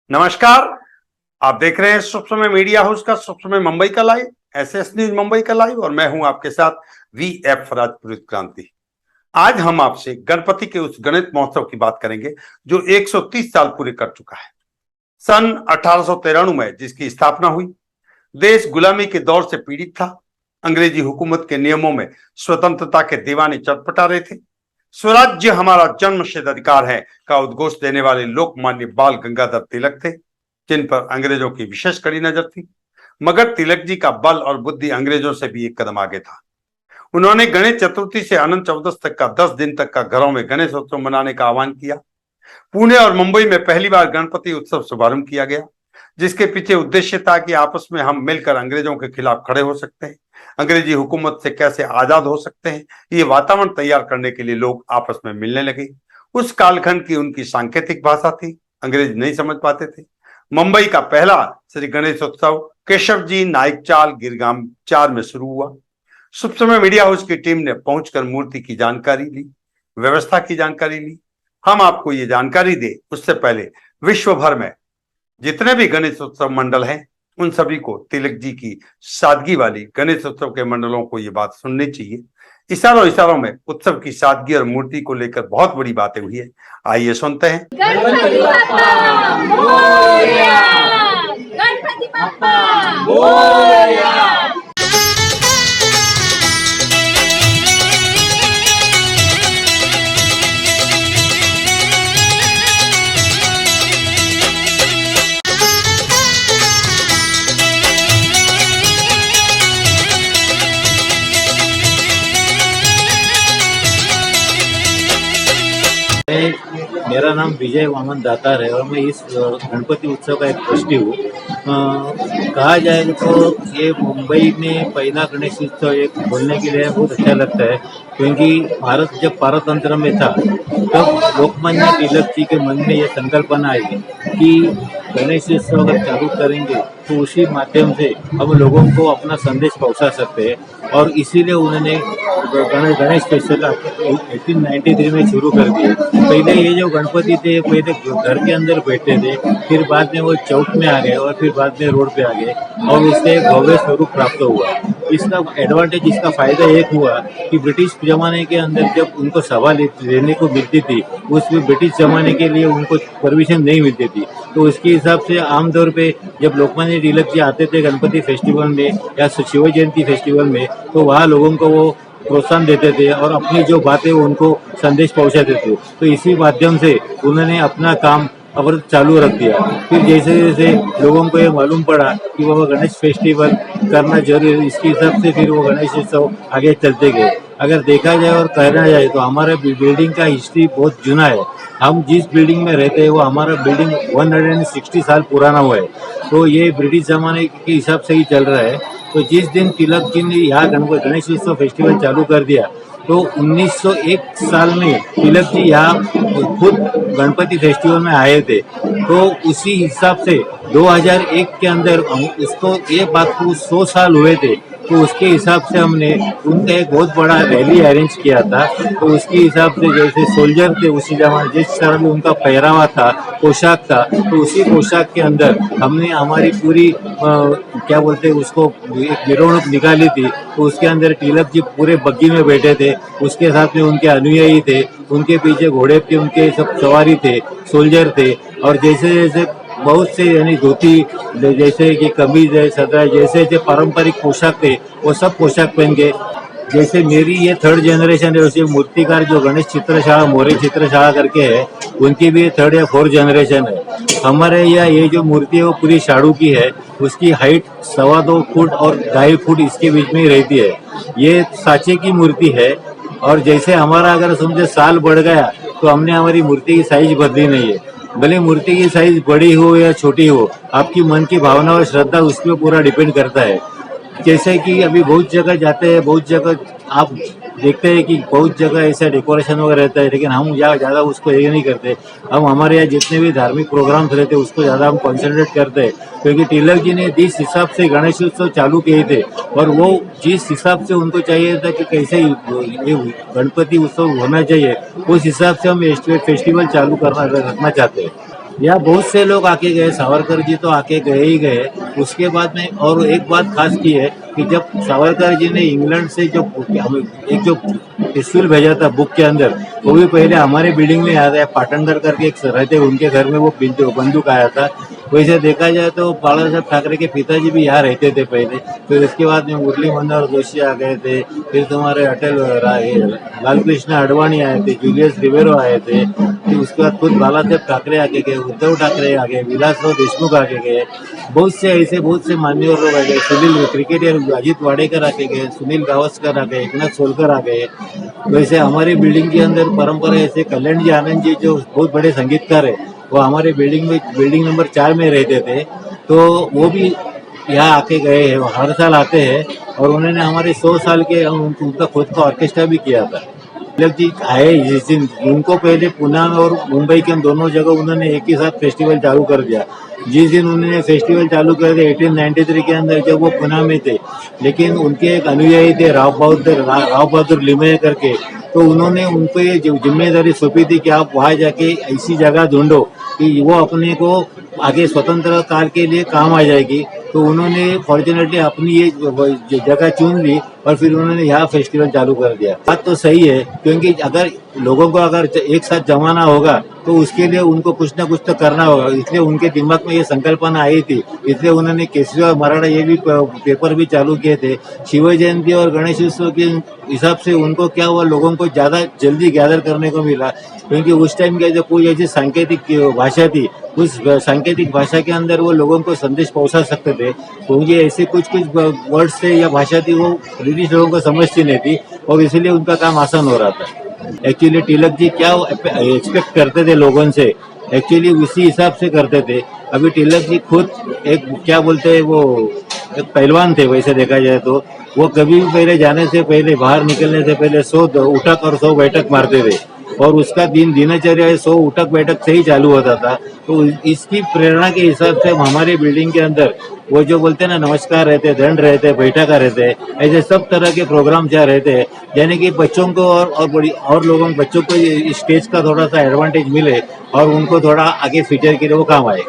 नमस्कार। आप देख रहे हैं सुख समय मीडिया हाउस का सुख समय मुंबई का लाइव, एसएस न्यूज मुंबई का लाइव, और मैं हूं आपके साथ वी.एफ. राजपुरोहित क्रांति। आज हम आपसे गणपति के उस गणेश महोत्सव की बात करेंगे जो 130 साल पूरे कर चुका है। सन 1893 में जिसकी स्थापना हुई। देश गुलामी के दौर से पीड़ित था। अंग्रेजी हुकूमत के नियमों में स्वतंत्रता के दीवाने चटपटा रहे थे। स्वराज्य हमारा जन्मसिद्ध अधिकार है का उद्घोष देने वाले लोकमान्य बाल गंगाधर तिलक थे, जिन पर अंग्रेजों की विशेष कड़ी नजर थी। मगर तिलक जी का बल और बुद्धि अंग्रेजों से भी एक कदम आगे था। उन्होंने गणेश चतुर्थी से अनंत चतुर्दशी तक का 10 दिन तक का घरों में गणेश उत्सव मनाने का आह्वान किया। पुणे और मुंबई में पहली बार गणपति उत्सव शुभारंभ किया गया, जिसके पीछे उद्देश्य था कि आपस में हम मिलकर अंग्रेजों के खिलाफ खड़े हो सकते हैं, अंग्रेजी हुकूमत से कैसे आजाद हो सकते हैं, ये वातावरण तैयार करने के लिए लोग आपस में मिलने लगे। उस कालखंड की उनकी सांकेतिक भाषा थी, अंग्रेज नहीं समझ पाते थे। मुंबई का पहला श्री गणेश उत्सव केशव जी नाइक चाल गिरगाम 4 में शुरू हुआ। शुभ समय मीडिया हाउस की टीम ने पहुंचकर मूर्ति की जानकारी ली, व्यवस्था की जानकारी ली। हम आपको ये जानकारी दे उससे पहले विश्व भर में जितने भी गणेश उत्सव मंडल हैं, उन सभी को तिलक जी की सादगी वाली गणेश उत्सव के मंडलों को ये बात सुननी चाहिए। इशारों में उत्सव की सादगी और मूर्ति को लेकर बहुत बड़ी बातें हुई है। आइए सुनते हैं। गणपति बाप्पा मोरया, गणपति बाप्पा मोरया। मेरा नाम विजय वामन दातार है और मैं इस गणपति उत्सव का एक ट्रस्टी हूँ। कहा जाए तो ये मुंबई में पहला गणेश उत्सव एक बोलने के लिए बहुत अच्छा लगता है, क्योंकि भारत जब पारतंत्र में था तब लोकमान्य तिलक जी के मन में ये संकल्पना आई कि गणेश उत्सव अगर चालू करेंगे तो उसी माध्यम से हम लोगों को अपना संदेश पहुंचा सकते हैं, और इसीलिए उन्होंने गणेश फेस्टिवल 1893 में शुरू कर दिए। पहले ये जो गणपति थे पहले घर के अंदर बैठते थे, फिर बाद में वो चौक में आ गए और फिर बाद में रोड पे आ गए और उससे एक भव्य स्वरूप प्राप्त हुआ। इसका एडवांटेज, इसका फायदा एक हुआ कि ब्रिटिश जमाने के अंदर जब उनको सभा लेने को मिलती थी, उसमें ब्रिटिश जमाने के लिए उनको परमिशन नहीं मिलती थी, तो उसके हिसाब से आमतौर पे जब लोकमान्य तिलक जी आते थे गणपति फेस्टिवल में या शिव जयंती फेस्टिवल में, तो वहाँ लोगों को वो प्रोत्साहन देते थे और अपनी जो बातें उनको संदेश पहुंचाते थे। तो इसी माध्यम से उन्होंने अपना काम अब चालू रख दिया। फिर जैसे जैसे लोगों को ये मालूम पड़ा कि वो गणेश फेस्टिवल करना जरूरी है, इसके हिसाब से फिर वो गणेश उत्सव आगे चलते गए। अगर देखा जाए और कहना जाए तो हमारे बिल्डिंग का हिस्ट्री बहुत जुना है। हम जिस बिल्डिंग में रहते हैं वो हमारा बिल्डिंग 160 साल पुराना हुआ है, तो ये ब्रिटिश जमाने के हिसाब से ही चल रहा है। तो जिस दिन तिलक जी ने यहाँ गणेश उत्सव फेस्टिवल चालू कर दिया, तो 1901 साल में तिलक जी यहाँ खुद गणपति फेस्टिवल में आए थे, तो उसी हिसाब से 2001 के अंदर उसको ये बात को 100 साल हुए थे, तो उसके हिसाब से हमने उनका एक बहुत बड़ा रैली अरेंज किया था। तो उसके हिसाब से जैसे सोल्जर थे उसी जमाने, जिस तरह भी उनका पहरावा था, पोशाक था, तो उसी पोशाक के अंदर हमने हमारी पूरी क्या बोलते हैं उसको एक मिरवणूक निकाली थी। तो उसके अंदर तिलक जी पूरे बग्गी में बैठे थे, उसके साथ में उनके अनुयायी थे, उनके पीछे घोड़े पे उनके सब सवारी थे, सोल्जर थे, और जैसे जैसे बहुत से यानी धोती जैसे कि कमीज है, सदरा, जैसे जो पारंपरिक पोशाक थे वो सब पोशाक पहन के, जैसे मेरी ये 3rd जनरेशन है, उसी मूर्तिकार जो गणेश चित्रशाला मौर्य चित्रशाला करके है, उनकी भी 3rd या 4th जनरेशन है। हमारे यहाँ ये जो मूर्ति है वो पूरी शाड़ू की है, उसकी हाइट 2.25 फुट और 2.5 फुट इसके बीच में ही रहती है। ये सांचे की मूर्ति है, और जैसे हमारा अगर समझे साल बढ़ गया तो हमने हमारी मूर्ति की साइज बदली नहीं है। भले मूर्ति की साइज बड़ी हो या छोटी हो, आपकी मन की भावना और श्रद्धा उस पर पूरा डिपेंड करता है। जैसे कि अभी बहुत जगह जाते हैं, बहुत जगह आप देखते हैं कि बहुत जगह ऐसा डेकोरेशन वगैरह रहता है, लेकिन हम यहाँ ज़्यादा उसको ये नहीं करते। हम हमारे यहाँ जितने भी धार्मिक प्रोग्राम्स रहते हैं उसको ज़्यादा हम कॉन्सेंट्रेट करते हैं, क्योंकि तिलक जी ने जिस हिसाब से गणेश उत्सव चालू किए थे और वो जिस हिसाब से उनको चाहिए था कि कैसे ये गणपति उत्सव होना चाहिए, उस हिसाब से हम फेस्टिवल चालू रखना चाहते हैं। यहाँ बहुत से लोग आके गए, सावरकर जी तो आके गए ही गए। उसके बाद में और एक बात खास की है कि जब सावरकर जी ने इंग्लैंड से जो एक जो पिस्तूल भेजा था बुक के अंदर, वो भी पहले हमारे बिल्डिंग में आया था। पाटनगर करके एक रहते, उनके घर में वो बंदूक आया था। वैसे देखा जाए तो बाला साहब ठाकरे के पिताजी भी यहाँ रहते थे पहले। फिर उसके बाद में मुरली मनोहर जोशी आ गए थे, फिर तुम्हारे अटल लाल कृष्ण आडवाणी आए थे, जूलियस रिवेरो आए थे। फिर उसके बाद खुद बाला साहब ठाकरे आगे गए, उद्धव ठाकरे आ गए, विलासराव देशमुख आगे गए, बहुत से मान्यवर लोग आ गए। सुनील क्रिकेटर अजीत वाडेकर आके गए, सुनील गावस्कर आ गए, एकनाथ सोलकर आ गए। वैसे हमारी बिल्डिंग के अंदर परंपरा ऐसे कल्याण जी आनंद जी जो बहुत बड़े संगीतकार है, वो हमारे बिल्डिंग नंबर 4 में रहते थे। तो वो भी यहाँ आके गए हैं, हर साल आते हैं। और उन्होंने हमारे 100 साल के उनका खुद का ऑर्केस्ट्रा भी किया था। तिलक जी आए जिस दिन, उनको पहले पुणे और मुंबई के दोनों जगह उन्होंने एक ही साथ फेस्टिवल चालू कर दिया। जिस दिन उन्होंने फेस्टिवल चालू कर दिया 1893 के अंदर, जब वो पुणे में थे, लेकिन उनके एक अनुयायी थे राव बहादुर लिमये करके। तो उन्होंने उनको ये जिम्मेदारी सौंपी थी कि आप वहां जाके ऐसी जगह ढूंढो कि वो अपने को आगे स्वतंत्रता काल के लिए काम आ जाएगी। तो उन्होंने फॉर्चुनेटली अपनी ये जगह चुन ली और फिर उन्होंने यहाँ फेस्टिवल चालू कर दिया। बात तो सही है, क्योंकि अगर लोगों को अगर एक साथ जमाना होगा तो उसके लिए उनको कुछ ना कुछ तो करना होगा। इसलिए उनके दिमाग में ये संकल्पना आई थी, इसलिए उन्होंने केसरी और मराठा ये भी पेपर भी चालू किए थे। शिव जयंती और गणेश उत्सव के हिसाब से उनको क्या हुआ, लोगों को ज्यादा जल्दी गैदर करने को मिला। क्योंकि उस टाइम के जो कोई ऐसी सांकेतिक भाषा थी, उस सांकेतिक भाषा के अंदर वो लोगों को संदेश पहुंचा सकते थे। क्योंकि ऐसे कुछ वर्ड्स थे या भाषा थी वो ब्रिटिश लोगों को समझती नहीं थी, और इसीलिए उनका काम आसान हो रहा था। एक्चुअली तिलक जी क्या एक्सपेक्ट करते थे लोगों से, एक्चुअली उसी हिसाब से करते थे। अभी तिलक जी खुद एक क्या बोलते हैं, वो एक पहलवान थे। वैसे देखा जाए तो वो कभी भी पहले जाने से पहले, बाहर निकलने से पहले 100 उठक और 100 बैठक मारते थे, और उसका दिनचर्या 100 उठक बैठक से ही चालू होता था। तो इसकी प्रेरणा के हिसाब से हमारे बिल्डिंग के अंदर वो जो बोलते हैं ना, नमस्कार रहते, दंड रहते, बैठका रहते, ऐसे सब तरह के प्रोग्राम जहाँ रहते हैं, यानी कि बच्चों को और बच्चों को इस स्टेज का थोड़ा सा एडवांटेज मिले और उनको थोड़ा आगे फ्यूचर के लिए वो काम आए।